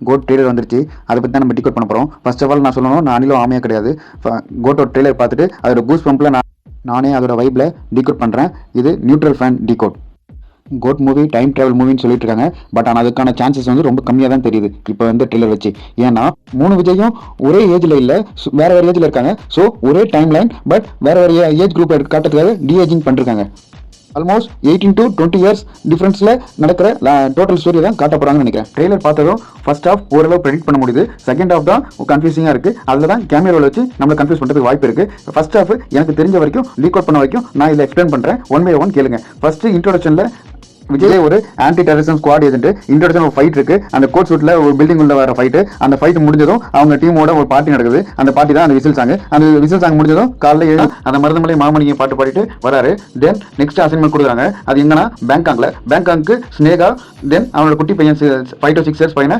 Code trailer வந்துருச்சு. அதை பற்றி தான் நம்ம டிகோட் பண்ண போகிறோம். ஃபர்ஸ்ட் ஆஃப் ஆல் நான் சொல்லணும், நான் அனிலும் ஆமையாக கிடையாது. கோட்டோட ட்ரெய்லர் பார்த்துட்டு அதோட கூஸ் பம்பில் நானே அதோட வைப்பில் டிகோட் பண்ணுறேன். இது neutral fan decode. GOAT movie time travel மூவின்னு சொல்லிட்டு இருக்காங்க. பட் ஆனால் அதுக்கான சான்சஸ் வந்து ரொம்ப கம்மியாக தான் தெரியுது இப்போ வந்து ட்ரெய்லர் வச்சு. ஏன்னா 3 விஜயும் ஒரே ஏஜில் இல்லை, வேற வேறு ஏஜில் இருக்காங்க. ஸோ ஒரே டைம் லைன், பட் வேற வேறு ஏஜ் குரூப் காட்டுறதுக்காக டிஏஜிங் பண்ணிருக்காங்க. ஆல்மோஸ்ட் 18 to 20 இயர்ஸ் டிஃப்ரென்ஸில் நடக்கிற டோட்டல் ஸ்டோரி தான் காட்ட போகிறாங்கன்னு நினைக்கிறேன். ட்ரெய்லர் பார்த்ததும் ஃபர்ஸ்ட் ஹாஃப் ஓரளவு ப்ரெடிக்ட் பண்ண முடியுது. செகண்ட் ஹாஃப் தான் கன்ஃபியூசிங்காக இருக்குது. அதில் தான் கேமரா வச்சு நம்மளை கன்ஃபியூஸ் பண்ணுறதுக்கு வாய்ப்பு இருக்குது. ஃபர்ஸ்ட் ஹாஃப் எனக்கு தெரிஞ்ச வரைக்கும் டீகோட் பண்ண வரைக்கும் நான் இதில் எக்ஸ்பிளைன் பண்ணுறேன். ஒன் பை ஒன் கேளுங்க. ஃபர்ஸ்ட் இன்ட்ரோடக்ஷனில் விஜய் ஒரு anti terrorism squad agent. Introduction ஒரு ஃபைட் இருக்கு. அந்த கோட் சூட்ல ஒரு பில்டிங் உள்ள வர ஃபைட். அந்த ஃபைட் முடிஞ்சதும் அவங்க டீமோட ஒரு பார்ட்டி நடக்குது. அந்த பார்ட்டி தான் அந்த விசில் சாங். அந்த விசில் சாங் முடிஞ்சதும் காலைல எழுதி அந்த மருதமலை மாமணியை பாட்டு பாடிட்டு வராரு. தென் நெக்ஸ்ட் அசைன்மெண்ட் கொடுக்குறாங்க. அது எங்கன்னா பேங்காங்ல. பேங்காங்க்கு ஸ்னேகா, தென் அவனோட குட்டி பையன் 5 to 6 இயர்ஸ் பையனை